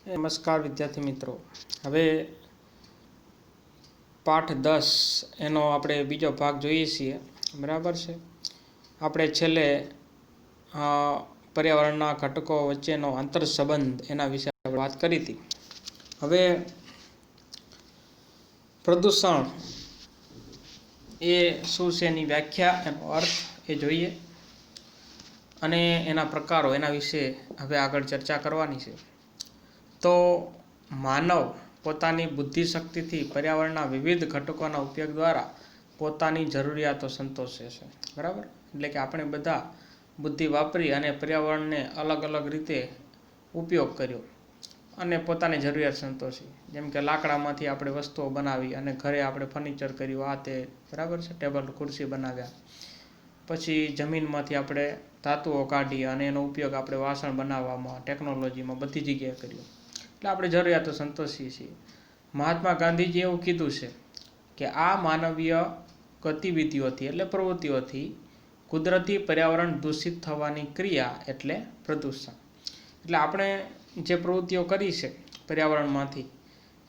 નમસ્કાર વિદ્યાર્થી મિત્રો। હવે પાઠ 10 એનો આપણે બીજો ભાગ જોઈએ છીએ, બરાબર છે। આપણે છેલ્લે પર્યાવરણના ઘટકો વચ્ચેનો આંતર સંબંધ એના વિશે વાત કરી હતી। હવે પ્રદૂષણ એ શું છે એની વ્યાખ્યા, એનો અર્થ એ જોઈએ અને એના પ્રકારો એના વિશે હવે આગળ ચર્ચા કરવાની છે। તો માનવ પોતાની બુદ્ધિશક્તિથી પર્યાવરણના વિવિધ ઘટકોના ઉપયોગ દ્વારા પોતાની જરૂરિયાતો સંતોષે છે, બરાબર। એટલે કે આપણે બધા બુદ્ધિ વાપરી અને પર્યાવરણને અલગ અલગ રીતે ઉપયોગ કર્યો અને પોતાની જરૂરિયાત સંતોષી। જેમ કે લાકડામાંથી આપણે વસ્તુઓ બનાવી અને ઘરે આપણે ફર્નિચર કર્યું, આ તે, બરાબર છે, ટેબલ ખુરશી બનાવ્યા। પછી જમીનમાંથી આપણે ધાતુઓ કાઢી અને એનો ઉપયોગ આપણે વાસણ બનાવવામાં, ટેકનોલોજીમાં, બધી જગ્યાએ કર્યો। એટલે આપણે જરૂરિયાતો સંતોષીએ છીએ। મહાત્મા ગાંધીજીએ એવું કીધું છે કે આ માનવીય ગતિવિધિઓથી એટલે પ્રવૃત્તિઓથી કુદરતી પર્યાવરણ દૂષિત થવાની ક્રિયા એટલે પ્રદૂષણ। એટલે આપણે જે પ્રવૃત્તિઓ કરી છે પર્યાવરણમાંથી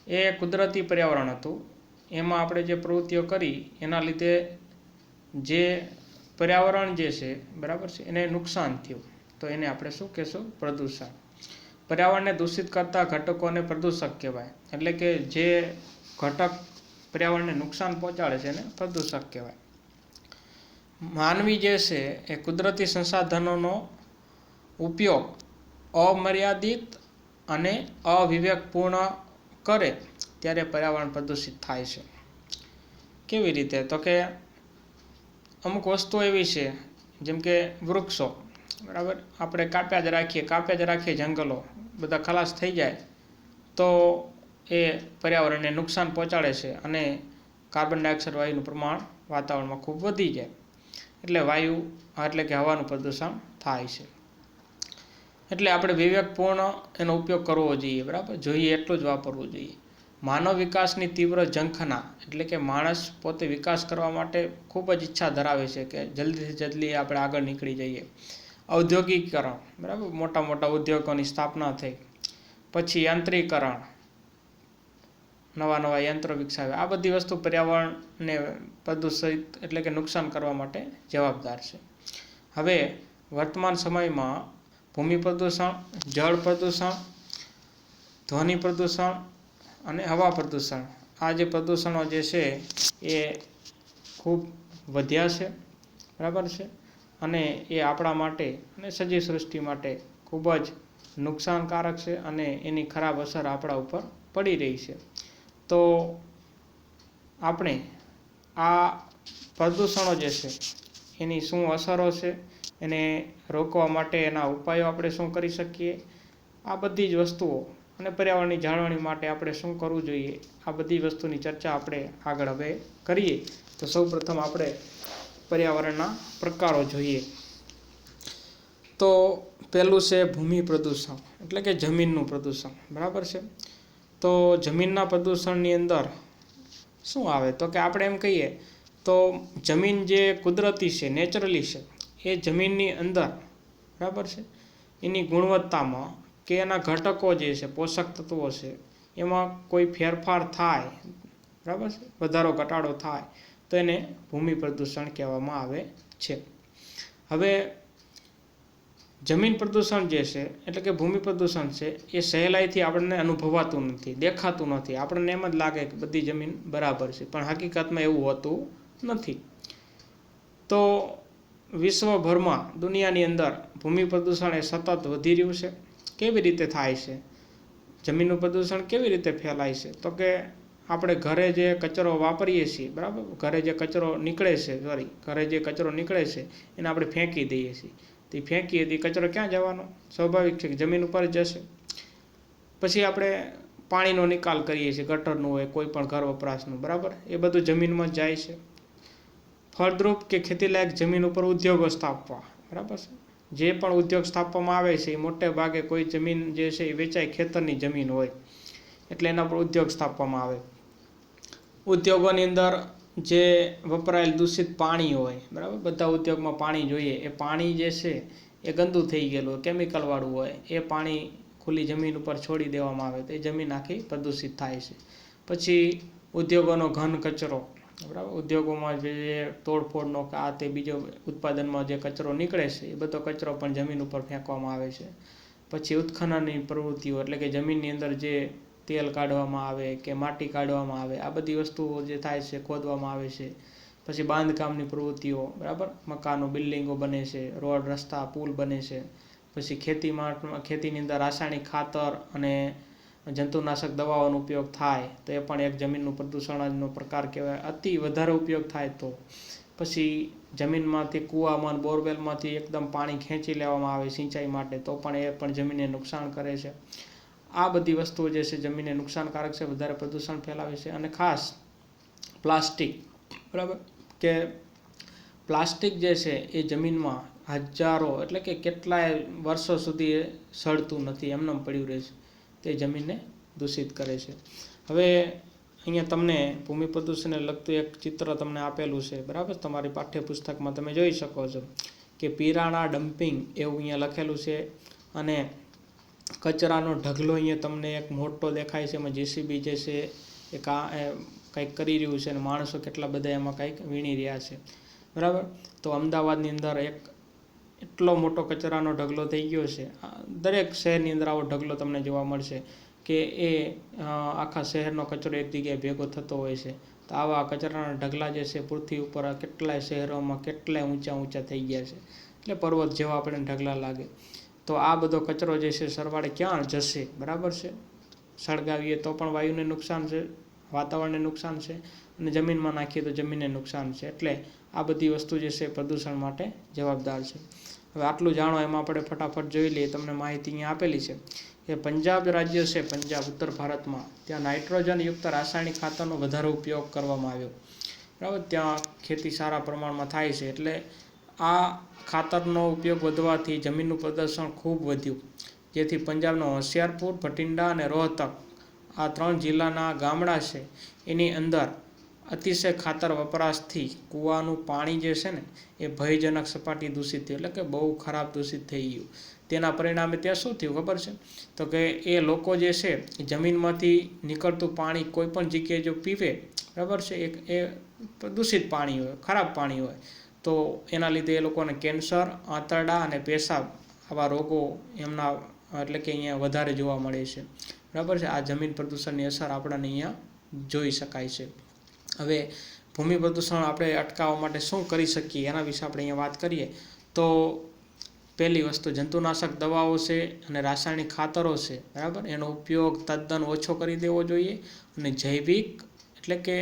એ કુદરતી પર્યાવરણ હતું, એમાં આપણે જે પ્રવૃત્તિઓ કરી એના લીધે જે પર્યાવરણ જે છે, બરાબર છે, એને નુકસાન થયું, તો એને આપણે શું કહેશું? પ્રદૂષણ। પર્યાવરણને દૂષિત કરતા ઘટકોને પ્રદૂષક કહેવાય। એટલે કે જે ઘટક પર્યાવરણને નુકસાન પહોંચાડે છે એને પ્રદૂષક કહેવાય। માનવી જે છે એ કુદરતી સંસાધનોનો ઉપયોગ અમર્યાદિત અને અવિવેકપૂર્ણ કરે ત્યારે પર્યાવરણ પ્રદૂષિત થાય છે। કેવી રીતે? તો કે અમુક વસ્તુઓ એવી છે, જેમ કે વૃક્ષો, બરાબર, આપણે કાપ્યા જ રાખીએ જંગલો બધા ખલાસ થઈ જાય તો એ પર્યાવરણને નુકસાન પહોંચાડે છે અને કાર્બન ડાયોક્સાઇડ વાયુનું પ્રમાણ વાતાવરણમાં ખૂબ વધી જાય, એટલે એટલે કે હવાનું પ્રદૂષણ થાય છે। એટલે આપણે વિવેકપૂર્ણ એનો ઉપયોગ કરવો જોઈએ, બરાબર, જોઈએ એટલું જ વાપરવું જોઈએ। માનવ વિકાસની તીવ્ર ઝંખના, એટલે કે માણસ પોતે વિકાસ કરવા માટે ખૂબ જ ઈચ્છા ધરાવે છે કે જલ્દીથી જલ્દી આપણે આગળ નીકળી જઈએ। ઔદ્યોગિકરણ, બરાબર, મોટા મોટા ઉદ્યોગોની સ્થાપના થઈ, પછી યાંત્રિકરણ, નવા યંત્રો વિકસાવ્યા, આ બધી વસ્તુ પર્યાવરણને પ્રદૂષિત એટલે કે નુકસાન કરવા માટે જવાબદાર છે। હવે વર્તમાન સમયમાં ભૂમિ પ્રદૂષણ, જળ પ્રદૂષણ, ધ્વનિ પ્રદૂષણ અને હવા પ્રદૂષણ, આ જે પ્રદૂષણો જે છે એ ખૂબ વધ્યા છે, બરાબર છે, અને એ આપણા માટે અને સજીવ સૃષ્ટિ માટે ખૂબ જ નુકસાનકારક છે અને એની ખરાબ અસર આપણા ઉપર પડી રહી છે। તો આપણે આ પ્રદૂષણો જે છે એની શું અસરો છે, એને રોકવા માટે એના ઉપાયો આપણે શું કરી શકીએ, આ બધી જ વસ્તુઓ અને પર્યાવરણની જાળવણી માટે આપણે શું કરવું જોઈએ, આ બધી વસ્તુની ચર્ચા આપણે આગળ હવે કરીએ। તો સૌપ્રથમ આપણે પર્યાવરણના પ્રકારો જોઈએ। તો પહેલું છે ભૂમિ પ્રદૂષણ, એટલે કે જમીનનું પ્રદૂષણ, બરાબર છે। તો જમીનના પ્રદૂષણની અંદર શું આવે? તો કે આપણે એમ કહીએ તો જમીન જે કુદરતી છે, નેચરલી છે, એ જમીનની અંદર, બરાબર છે, એની ગુણવત્તામાં કે એના ઘટકો જે છે, પોષક તત્વો છે, એમાં કોઈ ફેરફાર થાય, બરાબર છે, વધારો ઘટાડો થાય તો એને ભૂમિ પ્રદૂષણ કહેવામાં આવે છે। હવે જમીન પ્રદૂષણ જે છે, એટલે કે ભૂમિ પ્રદૂષણ છે, એ સહેલાઈથી આપણને અનુભવાતું નથી, દેખાતું નથી, આપણને એમ જ લાગે કે બધી જમીન બરાબર છે, પણ હકીકતમાં એવું હોતું નથી। તો વિશ્વભરમાં, દુનિયાની અંદર ભૂમિ પ્રદૂષણ એ સતત વધી રહ્યું છે। કેવી રીતે થાય છે? જમીનનું પ્રદૂષણ કેવી રીતે ફેલાય છે? તો કે આપણે ઘરે જે કચરો વાપરીએ છીએ, બરાબર, ઘરે જે કચરો નીકળે છે એને આપણે ફેંકી દઈએ છીએ, તે ફેંકીએ તે કચરો ક્યાં જવાનો? સ્વાભાવિક છે કે જમીન ઉપર જ જશે। પછી આપણે પાણીનો નિકાલ કરીએ છીએ, ગટરનું હોય, કોઈ પણ ઘર વપરાશનું, બરાબર, એ બધું જમીનમાં જ જાય છે। ફળદ્રુપ કે ખેતીલાયક જમીન ઉપર ઉદ્યોગો સ્થાપવા, બરાબર છે, જે પણ ઉદ્યોગ સ્થાપવામાં આવે છે એ મોટે ભાગે કોઈ જમીન જે છે એ વેચાય ખેતરની જમીન હોય એટલે એના પર ઉદ્યોગ સ્થાપવામાં આવે। ઉદ્યોગોની અંદર જે વપરાયેલ દૂષિત પાણી હોય, બરાબર, બધા ઉદ્યોગમાં પાણી જોઈએ, એ પાણી જે છે એ ગંદુ થઈ ગયેલું, કેમિકલવાળું હોય, એ પાણી ખુલ્લી જમીન ઉપર છોડી દેવામાં આવે તો એ જમીન આખી પ્રદૂષિત થાય છે. પછી ઉદ્યોગોનો ઘન કચરો, બરાબર, ઉદ્યોગોમાં જે તોડફોડનો કે આ તે બીજો ઉત્પાદનમાં જે કચરો નીકળે છે એ બધો કચરો પણ જમીન ઉપર ફેંકવામાં આવે છે. પછી ઉત્ખનનની પ્રવૃત્તિઓ એટલે કે જમીનની અંદર જે તેલ કાઢવામાં આવે કે માટી કાઢવામાં આવે, આ બધી વસ્તુઓ જે થાય છે ખોદવામાં આવે છે. પછી બાંધકામની પ્રવૃત્તિઓ, બરાબર, મકાનો, બિલ્ડિંગો બને છે, રોડ, રસ્તા, પુલ બને છે. પછી ખેતીની અંદર રાસાયણિક ખાતર અને જંતુનાશક દવાઓનો ઉપયોગ થાય તો એ પણ એક જમીનનું પ્રદૂષણનો પ્રકાર કહેવાય. અતિ વધારે ઉપયોગ થાય તો પછી જમીનમાંથી કૂવામાં, બોરવેલમાંથી એકદમ પાણી ખેંચી લેવામાં આવે સિંચાઈ માટે તો પણ એ પણ જમીનને નુકસાન કરે છે. આ બધી વસ્તુઓ જે છે જમીનને નુકસાનકારક છે, વધારે પ્રદૂષણ ફેલાવે છે. અને ખાસ પ્લાસ્ટિક, બરાબર, કે પ્લાસ્ટિક જે છે એ જમીનમાં હજારો એટલે કે કેટલાય વર્ષો સુધી સડતું નથી, એમને પડ્યું રહે છે, તે જમીનને દૂષિત કરે છે. હવે અહીંયા તમને ભૂમિ પ્રદૂષણને લગતું એક ચિત્ર તમને આપેલું છે, બરાબર, તમારી પાઠ્યપુસ્તકમાં તમે જોઈ શકો છો કે પીરાણા ડમ્પિંગ એવું અહીંયા લખેલું છે. અને કચરાનો ઢગલો અહીંયા તમને એક મોટો દેખાય છે, એમાં જેસીબી જે છે એ કંઈક કરી રહ્યું છે અને માણસો કેટલા બધા એમાં કંઈક વીણી રહ્યા છે, બરાબર. તો અમદાવાદની અંદર એટલો મોટો કચરાનો ઢગલો થઈ ગયો છે. દરેક શહેરની અંદર આવો ઢગલો તમને જોવા મળશે કે એ આખા શહેરનો કચરો એક જગ્યાએ ભેગો થતો હોય છે. તો આવા કચરાના ઢગલા જે છે પૃથ્વી ઉપર કેટલાય શહેરોમાં કેટલાય ઊંચા થઈ ગયા છે, એટલે પર્વત જેવા આપણે ઢગલા લાગે. તો આ બધો કચરો જે છે સરવાળે ક્યાં જશે, બરાબર છે, સળગાવીએ તો પણ વાયુને નુકસાન છે, વાતાવરણને નુકસાન છે, અને જમીનમાં નાખીએ તો જમીનને નુકસાન છે. એટલે આ બધી વસ્તુ જે છે પ્રદૂષણ માટે જવાબદાર છે. હવે આટલું જાણો એમાં આપણે ફટાફટ જોઈ લઈએ. તમને માહિતી અહીંયા આપેલી છે કે પંજાબ રાજ્ય છે, પંજાબ ઉત્તર ભારતમાં, ત્યાં નાઇટ્રોજનયુક્ત રાસાયણિક ખાતરનો વધારે ઉપયોગ કરવામાં આવ્યો, બરાબર. ત્યાં ખેતી સારા પ્રમાણમાં થાય છે, એટલે આ ખાતરનો ઉપયોગ વધવાથી જમીનનું પ્રદૂષણ ખૂબ વધ્યું, જેથી પંજાબનો હોશિયારપુર, ભટિંડા અને રોહતક આ 3 જિલ્લાના ગામડા છે એની અંદર અતિશય ખાતર વપરાશથી કૂવાનું પાણી જે છે ને એ ભયજનક સપાટી દૂષિત થયું, એટલે કે બહુ ખરાબ દૂષિત થઈ ગયું. તેના પરિણામે ત્યાં શું થયું ખબર છે? તો કે એ લોકો જે છે જમીનમાંથી નીકળતું પાણી કોઈ પણ જગ્યાએ જો પીવે, બરાબર છે, એ દૂષિત પાણી હોય, ખરાબ પાણી હોય, તો એના લીધે એ લોકોને કેન્સર, આંતરડા અને પેશાબ આવા રોગો એમના એટલે કે અહીંયા વધારે જોવા મળે છે, બરાબર છે. આ જમીન પ્રદૂષણની અસર આપણને અહીંયા જોઈ શકાય છે. હવે ભૂમિ પ્રદૂષણ આપણે અટકાવવા માટે શું કરી શકીએ એના વિશે આપણે અહીંયા વાત કરીએ તો પહેલી વસ્તુ જંતુનાશક દવાઓ છે અને રાસાયણિક ખાતરો છે, બરાબર, એનો ઉપયોગ તદ્દન ઓછો કરી દેવો જોઈએ. અને જૈવિક એટલે કે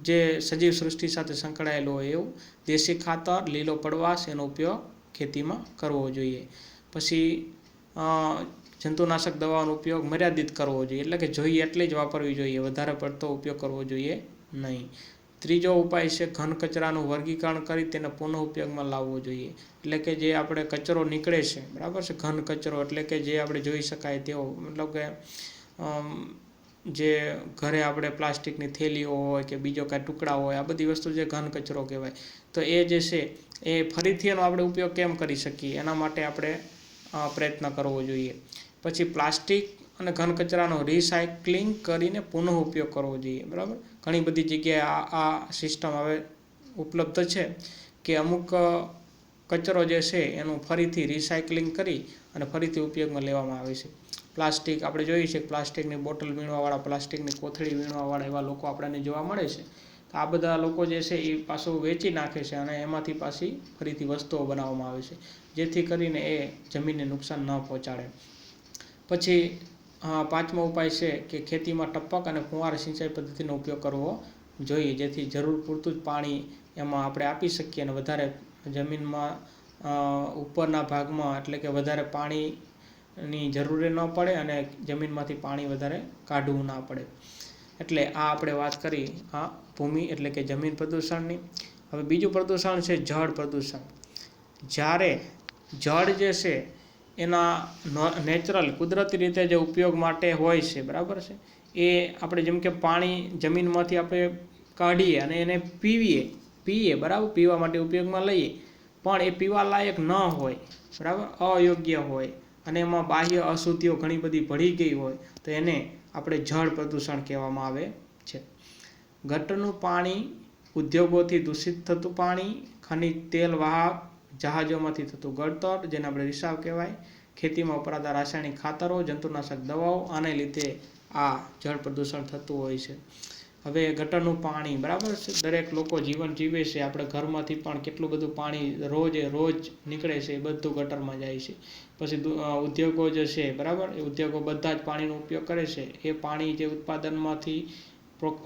જે સજીવ સૃષ્ટિ સાથે સંકળાયેલો હોય એવું દેશી ખાતર, લીલો પડવાશ એનો ઉપયોગ ખેતીમાં કરવો જોઈએ. પછી જંતુનાશક દવાઓનો ઉપયોગ મર્યાદિત કરવો જોઈએ, એટલે કે જોઈએ એટલી જ વાપરવી જોઈએ, વધારે પડતો ઉપયોગ કરવો જોઈએ નહીં. ત્રીજો ઉપાય છે ઘન કચરાનું વર્ગીકરણ કરી તેને પુનઃ ઉપયોગમાં લાવવો જોઈએ. એટલે કે જે આપણે કચરો નીકળે છે, બરાબર છે, ઘન કચરો એટલે કે જે આપણે જોઈ શકાય તેવો, મતલબ કે જે ઘરે આપણે પ્લાસ્ટિકની થેલીઓ હોય કે બીજો કાંઈ ટુકડા હોય, આ બધી વસ્તુ જે ઘન કચરો કહેવાય, તો એ જે છે એ ફરીથી એનો આપણે ઉપયોગ કેમ કરી શકીએ એના માટે આપણે પ્રયત્ન કરવો જોઈએ. પછી પ્લાસ્ટિક અને ઘન કચરાનો રિસાયકલિંગ કરીને પુનઃ ઉપયોગ કરવો જોઈએ, બરાબર. ઘણી બધી જગ્યાએ આ સિસ્ટમ હવે ઉપલબ્ધ છે કે અમુક કચરો જે છે એનું ફરીથી રિસાયકલિંગ કરી અને ફરીથી ઉપયોગમાં લેવામાં આવે છે. પ્લાસ્ટિક આપણે જોઈએ છે, પ્લાસ્ટિકની બોટલ વીણવાવાળા, પ્લાસ્ટિકની કોથળી વીણવાવાળા એવા લોકો આપણને જોવા મળે છે. આ બધા લોકો જે છે એ પાછું વેચી નાખે છે અને એમાંથી પાછી ફરીથી વસ્તુઓ બનાવવામાં આવે છે, જેથી કરીને એ જમીનને નુકસાન ન પહોંચાડે. પછી 5મો ઉપાય છે કે ખેતીમાં ટપક અને ફુવારા સિંચાઈ પદ્ધતિનો ઉપયોગ કરવો જોઈએ, જેથી જરૂર પૂરતું જ પાણી એમાં આપણે આપી શકીએ અને વધારે જમીનમાં ઉપરના ભાગમાં એટલે કે વધારે પાણીની જરૂર ન પડે અને જમીનમાંથી પાણી વધારે કાઢવું ના પડે. એટલે આ આપણે વાત કરી આ ભૂમિ એટલે કે જમીન પ્રદૂષણની. હવે બીજું પ્રદૂષણ છે જળ પ્રદૂષણ. જ્યારે જળ જે છે એના નેચરલ કુદરતી રીતે જે ઉપયોગ માટે હોય છે, બરાબર છે, એ આપણે જેમ કે પાણી જમીનમાંથી આપણે કાઢીએ અને એને પીએ, બરાબર, પીવા માટે ઉપયોગમાં લઈએ, પણ એ પીવા લાયક ન હોય, બરાબર, અયોગ્ય હોય, અને એમાં બાહ્ય અશુદ્ધિઓ ઘણી બધી ભળી ગઈ હોય તો એને આપણે જળ પ્રદૂષણ કહેવામાં આવે છે. ગટરનું પાણી, ઉદ્યોગોથી દૂષિત થતું પાણી, ખનિજ તેલ વાહક જહાજોમાંથી થતું ગળતર જેને આપણે રિસાવ કહેવાય, ખેતીમાં વપરાતા રાસાયણિક ખાતરો, જંતુનાશક દવાઓ, આને લીધે આ જળ પ્રદૂષણ થતું હોય છે. હવે ગટરનું પાણી, બરાબર છે, દરેક લોકો જીવન જીવે છે, આપણે ઘરમાંથી પણ કેટલું બધું પાણી રોજ નીકળે છે, એ બધું ગટરમાં જાય છે. પછી ઉદ્યોગો જે છે, બરાબર, એ ઉદ્યોગો બધા જ પાણીનો ઉપયોગ કરે છે. એ પાણી જે ઉત્પાદનમાંથી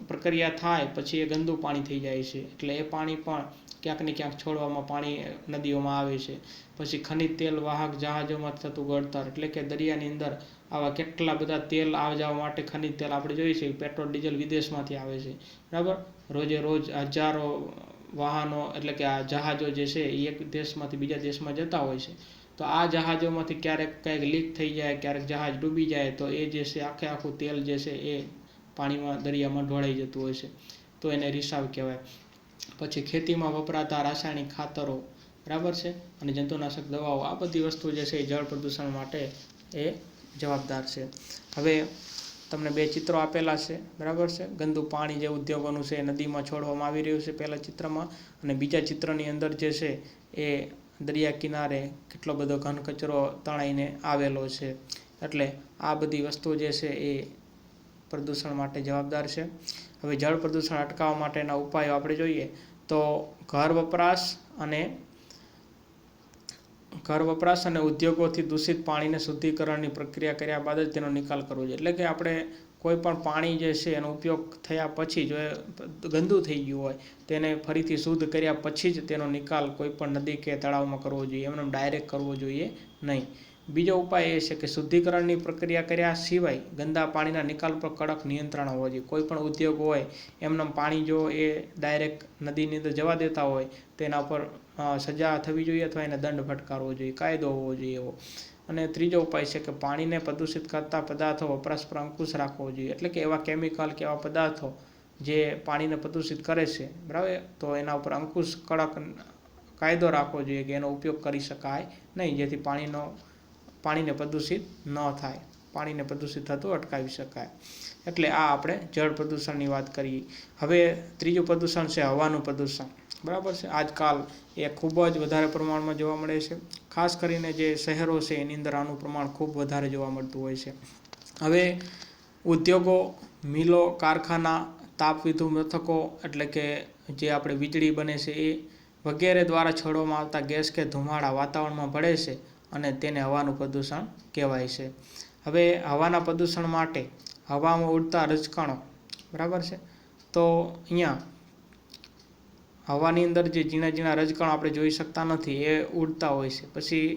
પ્રક્રિયા થાય પછી એ ગંદુ પાણી થઈ જાય છે, એટલે એ પાણી પણ ક્યાંક ને ક્યાંક છોડવામાં પાણી નદીઓમાં આવે છે. પછી ખનિજ તેલ વાહક જહાજોમાં થતું ગળતર, એટલે કે દરિયાની અંદર આવા કેટલા બધા તેલ આવવા જવા માટે ખનિજ તેલ આપણે જોઈએ છીએ, પેટ્રોલ ડીઝલ વિદેશમાંથી આવે છે, બરાબર. રોજે રોજ હજારો વાહનો એટલે કે આ જહાજો જે છે એ એક દેશમાંથી બીજા દેશમાં જતા હોય છે. તો આ જહાજોમાંથી ક્યારેક કંઈક લીક થઈ જાય, ક્યારેક જહાજ ડૂબી જાય તો એ જે છે આખું તેલ જે છે એ પાણીમાં દરિયામાં ઢોળાઈ જતું હોય છે, તો એને રિસાવ કહેવાય. પછી ખેતીમાં વપરાતા રાસાયણિક ખાતરો, બરાબર છે, અને જંતુનાશક દવાઓ, આ બધી વસ્તુ જે છે એ જળ પ્રદૂષણ માટે એ જવાબદાર છે. હવે તમને બે ચિત્રો આપેલા છે, બરાબર છે. ગંદુ પાણી જે ઉદ્યોગોનું છે નદીમાં છોડવામાં આવી રહ્યું છે પહેલા ચિત્રમાં, અને બીજા ચિત્રની અંદર જે છે એ દરિયા કિનારે કેટલો બધો ઘન કચરો તણાઈને આવેલો છે. એટલે આ બધી વસ્તુ જે છે એ પ્રદૂષણ માટે જવાબદાર છે. હવે જળ પ્રદૂષણ અટકાવવા માટેના ઉપાયો આપણે જોઈએ તો ઘર વપરાશ અને ઉદ્યોગોથી દૂષિત પાણીને શુદ્ધિકરણની પ્રક્રિયા કર્યા બાદ જ તેનો નિકાલ કરવો જોઈએ. એટલે કે આપણે કોઈ પણ પાણી જે છે એનો ઉપયોગ થયા પછી જો એ ગંદુ થઈ ગયું હોય તેને ફરીથી શુદ્ધ કર્યા પછી જ તેનો નિકાલ કોઈ પણ નદી કે તળાવમાં કરવો જોઈએ, એમને ડાયરેક્ટ કરવો જોઈએ નહીં. બીજો ઉપાય એ છે કે શુદ્ધિકરણની પ્રક્રિયા કર્યા સિવાય ગંદા પાણીના નિકાલ પર કડક નિયંત્રણ હોવો જોઈએ. કોઈ પણ ઉદ્યોગ હોય એમને પાણી જો એ ડાયરેક્ટ નદીની અંદર જવા દેતા હોય તો એના પર સજા થવી જોઈએ અથવા એને દંડ ફટકારવો જોઈએ, કાયદો હોવો જોઈએ એવો. અને ત્રીજો ઉપાય છે કે પાણીને પ્રદૂષિત કરતા પદાર્થો વપરાશ પર અંકુશ રાખવો જોઈએ. એટલે કે એવા કેમિકલ કે એવા પદાર્થો જે પાણીને પ્રદૂષિત કરે છે, બરાબર, તો એના ઉપર અંકુશ કડક કાયદો રાખવો જોઈએ કે એનો ઉપયોગ કરી શકાય નહીં, જેથી પાણીને પ્રદૂષિત ન થાય, પાણીને પ્રદૂષિત થતું અટકાવી શકાય. એટલે આ આપણે જળ પ્રદૂષણની વાત કરીએ. હવે ત્રીજું પ્રદૂષણ છે હવાનું પ્રદૂષણ, બરાબર છે. આજકાલ એ ખૂબ જ વધારે પ્રમાણમાં જોવા મળે છે. ખાસ કરીને જે શહેરો છે એની અંદર આનું પ્રમાણ ખૂબ વધારે જોવા મળતું હોય છે. હવે ઉદ્યોગો, મિલો, કારખાના, તાપવિદ્યુત મથકો, એટલે કે જે આપણે વીજળી બને છે એ વગેરે દ્વારા છોડવામાં આવતા ગેસ કે ધુમાડા વાતાવરણમાં ભળે છે અને તેને હવાનું પ્રદૂષણ કહેવાય છે. હવે હવાના પ્રદૂષણ માટે હવામાં ઉડતા રજકણો, બરાબર છે, તો અહીંયા હવાની અંદર જે ઝીણા ઝીણા રજકણો આપણે જોઈ શકતા નથી એ ઉડતા હોય છે. પછી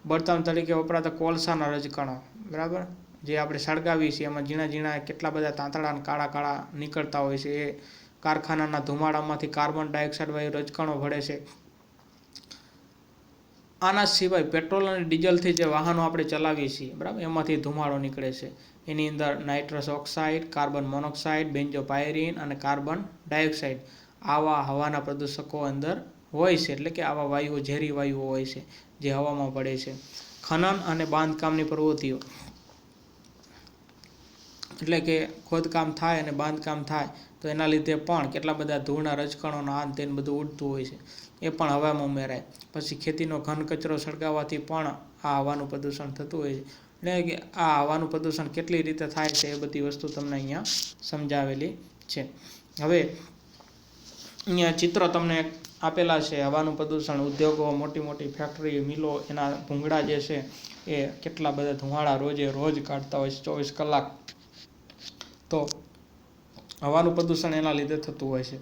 બળતણ તરીકે વપરાતા કોલસાના રજકણો, બરાબર, જે આપણે સળગાવીએ છીએ એમાં ઝીણા ઝીણા કેટલા બધા તાંતડા કાળા કાળા નીકળતા હોય છે. એ કારખાનાના ધુમાડામાંથી કાર્બન ડાયોક્સાઇડ વાયુ રજકણો ભળે છે. આના સિવાય પેટ્રોલ અને ડીઝલથી જે વાહનો આપણે ચલાવીએ છીએ, બરાબર, એમાંથી ધુમાડો નીકળે છે. એની અંદર નાઇટ્રસ ઓક્સાઇડ, કાર્બન મોનોક્સાઇડ, બેન્ઝોપાયરીન અને કાર્બન ડાયોક્સાઇડ આવા હવાના પ્રદૂષકો અંદર હોય છે. એટલે કે આવા વાયુઓ ઝેરી વાયુઓ હોય છે જે હવામાં ભળે છે. ખનન અને બાંધકામની પ્રવૃત્તિઓ, એટલે કે ખોદકામ થાય અને બાંધકામ થાય તો એના લીધે પણ કેટલા બધા ધૂળના રજકણોના આ તેને બધું ઉડતું હોય છે, એ પણ હવામાં ઉમેરાય. પછી ખેતીનો ઘન કચરો સળગાવવાથી પણ આ હવાનું પ્રદૂષણ થતું હોય છે. એટલે કે આ હવાનું પ્રદૂષણ કેટલી રીતે થાય છે એ બધી વસ્તુ તમને અહીંયા સમજાવેલી છે. હવે અહીંયા ચિત્રો તમને આપેલા છે હવાનું પ્રદૂષણ, ઉદ્યોગો, મોટી મોટી ફેક્ટરી, મિલો, એના ભૂંગળા જે છે એ કેટલા બધા ધુમાડા રોજ કાઢતા હોય છે 24 કલાક. તો હવાનું પ્રદૂષણ એના લીધે થતું હોય છે.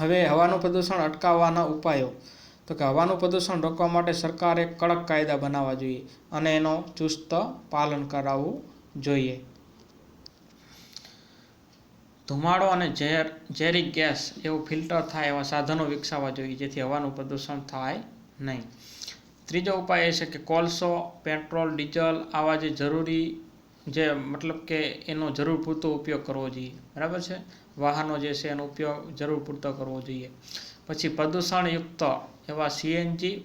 હવે હવાનું પ્રદૂષણ અટકાવવાના ઉપાયો, તો કે હવાનું પ્રદૂષણ રોકવા માટે સરકારે કડક કાયદા બનાવવા જોઈએ અને એનો ચુસ્ત પાલન કરાવવું જોઈએ. ધુમાડો અને ઝેરી ગેસ એવું ફિલ્ટર થાય એવા સાધનો વિકસાવવા જોઈએ જેથી હવાનું પ્રદૂષણ થાય નહીં. ત્રીજો ઉપાય એ છે કે કોલસો, પેટ્રોલ, ડીઝલ આવા જે જરૂરી મતલબ કે એનો જરૂર પૂરતો ઉપયોગ કરવો જોઈએ, બરાબર છે. વાહનો જે છે એનો ઉપયોગ જરૂર પૂરતો કરવો જોઈએ. પછી પ્રદૂષણયુક્ત એવા સીએનજી,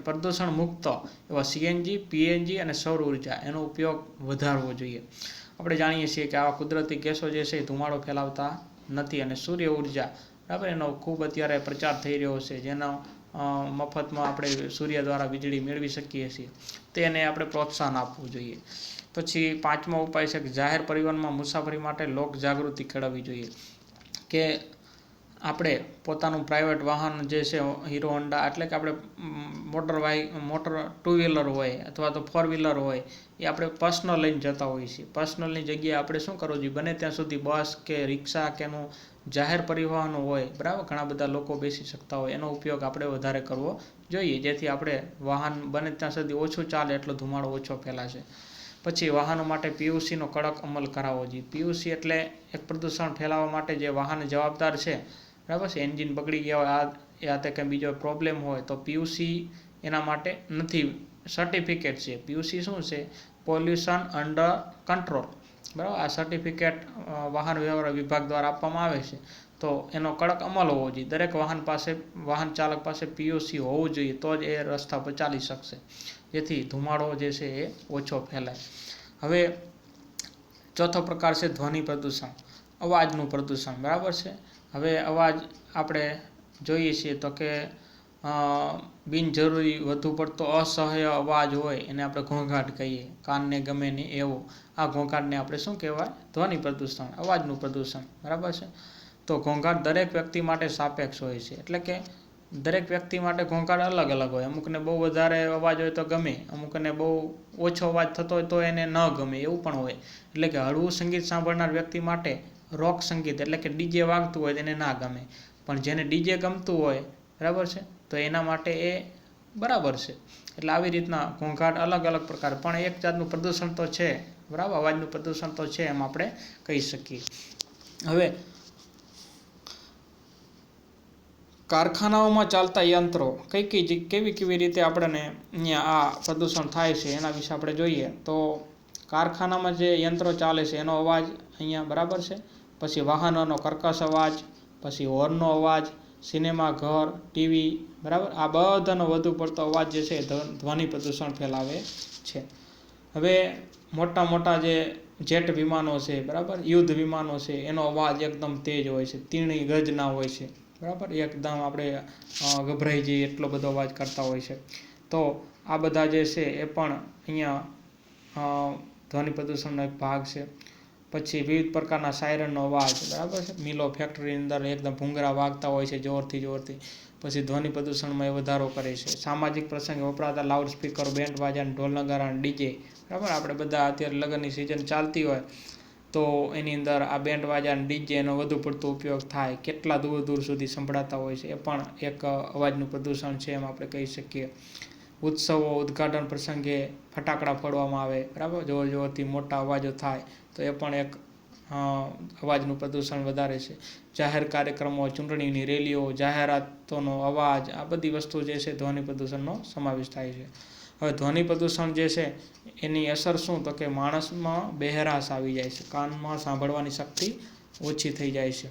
પ્રદૂષણ મુક્ત એવા સીએનજી, પીએનજી અને સૌર ઉર્જા એનો ઉપયોગ વધારવો જોઈએ. આપણે જાણીએ છીએ કે આવા કુદરતી ગેસો જે છે એ ધુમાડો ફેલાવતા નથી, અને સૂર્ય ઉર્જા બરાબર એનો ખૂબ અત્યારે પ્રચાર થઈ રહ્યો છે, જેનો મફતમાં આપણે સૂર્ય દ્વારા વીજળી મેળવી શકીએ છીએ, તેને આપણે પ્રોત્સાહન આપવું જોઈએ. પછી 5મો ઉપાય છે કે જાહેર પરિવહનમાં મુસાફરી માટે લોક જાગૃતિ કેળવવી જોઈએ, કે આપણે પોતાનું પ્રાઇવેટ વાહન જે છે હીરો હોન્ડા, એટલે કે આપણે મોટર 2 વ્હીલર હોય અથવા તો 4 વ્હીલર હોય એ આપણે પર્સનલ લઈને જતા હોઈએ છીએ. પર્સનલની જગ્યાએ આપણે શું કરવું જોઈએ, બને ત્યાં સુધી બસ કે રિક્ષા કે એનું જાહેર પરિવહન હોય બરાબર, ઘણા બધા લોકો બેસી શકતા હોય, એનો ઉપયોગ આપણે વધારે કરવો જોઈએ, જેથી આપણે વાહન બને ત્યાં સુધી ઓછું ચાલે એટલો ધુમાડો ઓછો ફેલાશે. પછી વાહનો માટે પીયુસીનો કડક અમલ કરાવવો જોઈએ. પીયુસી એટલે એક પ્રદૂષણ ફેલાવવા માટે જે વાહન જવાબદાર છે બરાબર છે, એન્જિન બગડી ગયા હોય યા તે કંઈ બીજો પ્રોબ્લેમ હોય તો પીયુસી એના માટે નથી, સર્ટિફિકેટ છે. પીયુસી શું છે, પોલ્યુશન અંડર કંટ્રોલ બરાબર. આ સર્ટિફિકેટ વાહન વ્યવહાર વિભાગ દ્વારા આપવામાં આવે છે, તો એનો કડક અમલ હોવો જોઈએ. દરેક વાહન ચાલક પાસે પીયુસી હોવું જોઈએ, તો જ એ રસ્તા પર ચાલી શકશે, જેથી ધુમાડો જે છે એ ઓછો ફેલાય. હવે ચોથો પ્રકાર છે ધ્વનિ પ્રદૂષણ, અવાજનું પ્રદૂષણ બરાબર છે. હવે અવાજ આપણે જોઈએ છીએ તો કે બિનજરૂરી વધુ પડતો અસહ્ય અવાજ હોય એને આપણે ઘોંઘાટ કહીએ, કાનને ગમે નહીં એવો. આ ઘોંઘાટને આપણે શું કહેવાય, ધ્વનિ પ્રદૂષણ, અવાજનું પ્રદૂષણ બરાબર છે. તો ઘોંઘાટ દરેક વ્યક્તિ માટે સાપેક્ષ હોય છે, એટલે કે દરેક વ્યક્તિ માટે ઘોંઘાટ અલગ અલગ હોય. અમુકને બહુ વધારે અવાજ હોય તો ગમે, અમુકને બહુ ઓછો અવાજ થતો હોય તો એને ન ગમે, એવું પણ હોય. એટલે કે હળવું સંગીત સાંભળનાર વ્યક્તિ માટે રોક સંગીત એટલે કે ડીજે વાગતું હોય તેને ના ગમે, પણ જેને ડીજે ગમતું હોય બરાબર છે તો એના માટે એ બરાબર છે. એટલે આવી રીતના ઘોંઘાટ અલગ અલગ પ્રકાર, પણ એક જાતનું પ્રદૂષણ તો છે બરાબર, અવાજનું પ્રદૂષણ તો છે એમ આપણે કહી શકીએ. હવે કારખાનાઓમાં ચાલતા યંત્રો કેવી રીતે આપણને અહીંયા આ પ્રદૂષણ થાય છે એના વિશે આપણે જોઈએ તો કારખાનામાં જે યંત્રો ચાલે છે એનો અવાજ અહીંયા બરાબર છે. પછી વાહનોનો કર્કશ અવાજ, પછી હોર્નનો અવાજ, સિનેમા ઘર, ટીવી બરાબર, આ બધાનો વધુ પડતો અવાજ જે છે ધ્વનિ પ્રદૂષણ ફેલાવે છે. હવે મોટા જે જેટ વિમાનો છે બરાબર, યુદ્ધ વિમાનો છે, એનો અવાજ એકદમ તેજ હોય છે, તીણી ગર્જના હોય છે બરાબર, એકદમ આપણે ગભરાઈ જઈએ એટલો બધો અવાજ કરતા હોય છે. તો આ બધા જે છે એ પણ અહીંયા ધ્વનિ પ્રદૂષણનો એક ભાગ છે. પછી વિવિધ પ્રકારના સાયરનનો અવાજ બરાબર છે, મિલો ફેક્ટરીની અંદર એકદમ ભૂંગરા વાગતા હોય છે જોરથી, પછી ધ્વનિ પ્રદૂષણમાં એ વધારો કરે છે. સામાજિક પ્રસંગે વપરાતા લાઉડ સ્પીકર, બેન્ડ બાજા, ઢોલ નગારા, ડીજે બરાબર, આપણે બધા અત્યારે લગ્નની સિઝન ચાલતી હોય તો એની અંદર આ બેન્ડ વાજા અને ડીજે એનો વધુ પડતો ઉપયોગ થાય, કેટલા દૂર સુધી સંભળાતા હોય છે, એ પણ એક અવાજનું પ્રદૂષણ છે એમ આપણે કહી શકીએ. ઉત્સવો, ઉદ્ઘાટન પ્રસંગે ફટાકડા ફોડવામાં આવે બરાબર, જોરથી મોટા અવાજો થાય તો એ પણ એક અવાજનું પ્રદૂષણ વધારે છે. જાહેર કાર્યક્રમો, ચૂંટણીની રેલીઓ, જાહેરાતોનો અવાજ, આ બધી વસ્તુ જે છે ધ્વનિ પ્રદૂષણનો સમાવેશ થાય છે. હવે ધ્વનિ પ્રદૂષણ જે છે એની અસર શું, તો કે માણસમાં બહેરાશ આવી જાય છે, કાનમાં સાંભળવાની શક્તિ ઓછી થઈ જાય છે.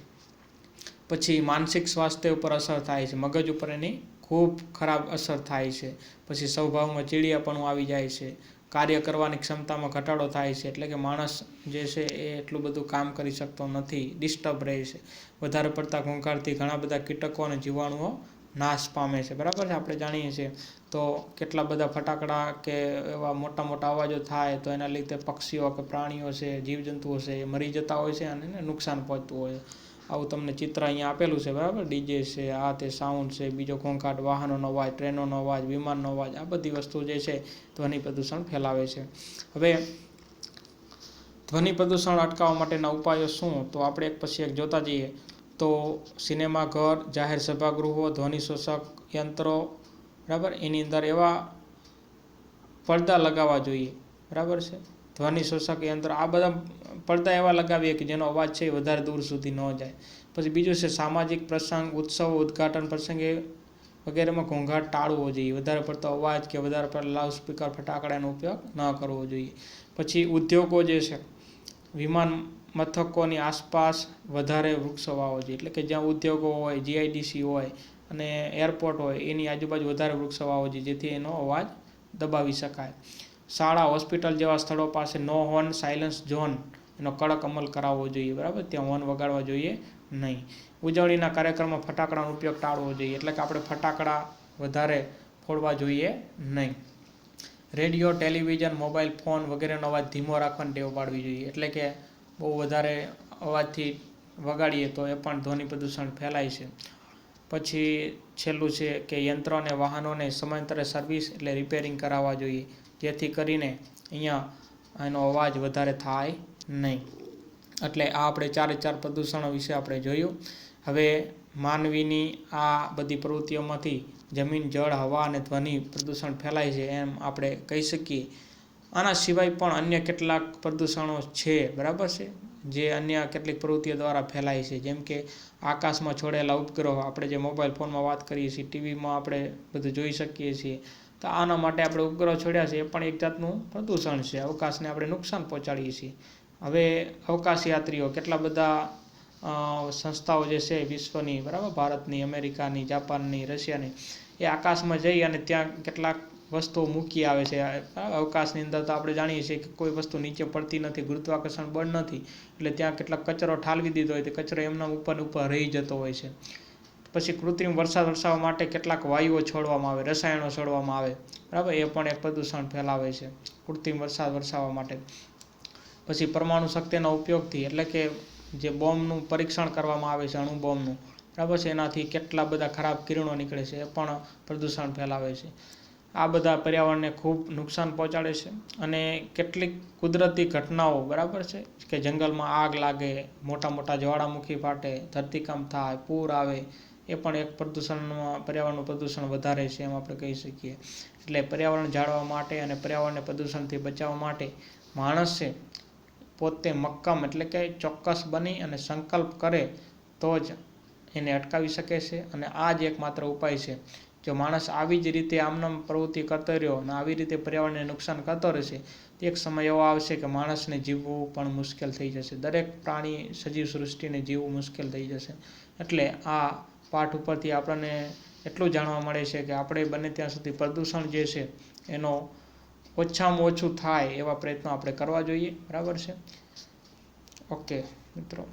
પછી માનસિક સ્વાસ્થ્ય ઉપર અસર થાય છે, મગજ ઉપર એની ખૂબ ખરાબ અસર થાય છે. પછી સ્વભાવમાં ચીડિયાપણું આવી જાય છે, કાર્ય કરવાની ક્ષમતામાં ઘટાડો થાય છે, એટલે કે માણસ જે છે એ એટલું બધું કામ કરી શકતો નથી, ડિસ્ટર્બ રહે છે. વધારે પડતા ઘોંઘાટથી ઘણા બધા કીટકો અને જીવાણુઓ નાશ પામે છે બરાબર છે. આપણે જાણીએ છીએ તો કેટલા બધા ફટાકડા કે એવા મોટા અવાજો થાય તો એના લીધે પક્ષીઓ કે પ્રાણીઓ છે, જીવજંતુઓ છે એ મરી જતા હોય છે અને એને નુકસાન પહોંચતું હોય છે. આવું તમને ચિત્ર અહીંયા આપેલું છે બરાબર, ડીજે છે, આ તે સાઉન્ડ છે, બીજો ઘોંઘાટ, વાહનોનો અવાજ, ટ્રેનોનો અવાજ, વિમાનનો અવાજ, આ બધી વસ્તુ જે છે ધ્વનિ પ્રદૂષણ ફેલાવે છે. હવે ધ્વનિ પ્રદૂષણ અટકાવવા માટેના ઉપાયો શું, તો આપણે એક પછી એક જોતા જઈએ તો સિનેમા ઘર, જાહેર સભાગૃહો, ધ્વનિ શોષક યંત્રો બરાબર, એની અંદર એવા પડદા લગાવવા જોઈએ બરાબર છે. ધ્વનિ શોષક યંત્ર, આ બધા પડદા એવા લગાવીએ કે જેનો અવાજ છે એ વધારે દૂર સુધી ન જાય. પછી બીજું છે સામાજિક પ્રસંગ, ઉત્સવ, ઉદ્ઘાટન પ્રસંગે વગેરેમાં ઘોંઘાટ ટાળવો જોઈએ, વધારે પડતો અવાજ કે વધારે પડતા લાઉડ સ્પીકર, ફટાકડાનો ઉપયોગ ન કરવો જોઈએ. પછી ઉદ્યોગો જે છે, વિમાન મથકોની આસપાસ વધારે વૃક્ષો વાવવા જોઈએ, એટલે કે જ્યાં ઉદ્યોગો હોય, જીઆઈડીસી હોય અને એરપોર્ટ હોય એની આજુબાજુ વધારે વૃક્ષો વાવવા જોઈએ, જેથી એનો અવાજ દબાવી શકાય. શાળા, હોસ્પિટલ જેવા સ્થળો પાસે નો હોર્ન સાયલન્સ ઝોન એનો કડક અમલ કરાવવો જોઈએ, બરાબર. ત્યાં હોર્ન વગાડવા જોઈએ નહીં. ઉજવણીના કાર્યક્રમમાં ફટાકડાનો ઉપયોગ ટાળવો જોઈએ, એટલે કે આપણે ફટાકડા વધારે ફોડવા જોઈએ નહીં. રેડિયો, ટેલિવિઝન, મોબાઈલ ફોન વગેરેનો અવાજ ધીમો રાખવાની ટેવ પાડવી જોઈએ, એટલે કે બહુ વધારે અવાજથી વગાડીએ તો એ પણ ધ્વનિ પ્રદૂષણ ફેલાય છે. પછી છેલ્લું છે કે યંત્રો અને વાહનોને સમયાંતરે સર્વિસ એટલે રિપેરિંગ કરાવવા જોઈએ, જેથી કરીને અહીંયા એનો અવાજ વધારે થાય નહીં. એટલે આ આપણે 4 પ્રદૂષણો વિશે આપણે જોયું. હવે માનવીની આ બધી પ્રવૃત્તિઓમાંથી જમીન, જળ, હવા અને ધ્વનિ પ્રદૂષણ ફેલાય છે એમ આપણે કહી શકીએ. આના સિવાય પણ અન્ય કેટલાક પ્રદૂષણો છે, બરાબર છે, જે અન્ય કેટલીક પ્રવૃત્તિઓ દ્વારા ફેલાય છે. જેમ કે આકાશમાં છોડેલા ઉપગ્રહો, આપણે જે મોબાઈલ ફોનમાં વાત કરીએ છીએ, ટીવીમાં આપણે બધું જોઈ શકીએ છીએ, તો આના માટે આપણે ઉપગ્રહ છોડ્યા છે, એ પણ એક જાતનું પ્રદૂષણ છે. અવકાશને આપણે નુકસાન પહોંચાડીએ છીએ. હવે અવકાશ યાત્રીઓ કેટલા બધા સંસ્થાઓ જે છે વિશ્વની, બરાબર, ભારતની, અમેરિકાની, જાપાનની, રશિયાની, એ આકાશમાં જઈ અને ત્યાં કેટલાક વસ્તુઓ મૂકી આવે છે. અવકાશની અંદર તો આપણે જાણીએ છીએ કે કોઈ વસ્તુ નીચે પડતી નથી, ગુરુત્વાકર્ષણ બળ નથી, એટલે ત્યાં કેટલાક કચરો ઠાલવી દીધો હોય તો કચરો એમના ઉપર રહી જતો હોય છે. પછી કૃત્રિમ વરસાદ વરસાવવા માટે કેટલાક વાયુઓ છોડવામાં આવે, રસાયણો છોડવામાં આવે, બરાબર, એ પણ એક પ્રદૂષણ ફેલાવે છે કૃત્રિમ વરસાદ વરસાવવા માટે. પછી પરમાણુ શક્તિના ઉપયોગથી, એટલે કે જે બોમ્બનું પરીક્ષણ કરવામાં આવે છે, અણુ બોમ્બનું, બરાબર છે, એનાથી કેટલા બધા ખરાબ કિરણો નીકળે છે, એ પણ પ્રદૂષણ ફેલાવે છે. આ બધા પર્યાવરણને ખૂબ નુકસાન પહોંચાડે છે. અને કેટલીક કુદરતી ઘટનાઓ, બરાબર છે, કે જંગલમાં આગ લાગે, મોટા મોટા જ્વાળામુખી ફાટે, ધરતીકંપ થાય, પૂર આવે, એ પણ એક પ્રદૂષણમાં પર્યાવરણનું પ્રદૂષણ વધારે છે એમ આપણે કહી શકીએ. એટલે પર્યાવરણ જાળવવા માટે અને પર્યાવરણને પ્રદૂષણથી બચાવવા માટે માણસે પોતે મક્કમ, એટલે કે ચોક્કસ બની અને સંકલ્પ કરે તો જ એને અટકાવી શકે છે. અને આ જ એકમાત્ર ઉપાય છે. જો માણસ આવી જ રીતે આમનામ પ્રવૃત્તિ કરતો રહ્યો અને આવી રીતે પર્યાવરણને નુકસાન કરતો રહેશે, તો એક સમય એવો આવશે કે માણસને જીવવું પણ મુશ્કેલ થઈ જશે. દરેક પ્રાણી, સજીવ સૃષ્ટિને જીવવું મુશ્કેલ થઈ જશે. એટલે આ પાઠ ઉપરથી આપણને એટલું જાણવા મળે છે કે આપણે બને ત્યાં સુધી પ્રદૂષણ જે છે એનો ઓછામાં ઓછું થાય એવા પ્રયત્નો આપણે કરવા જોઈએ, બરાબર છે. ઓકે મિત્રો.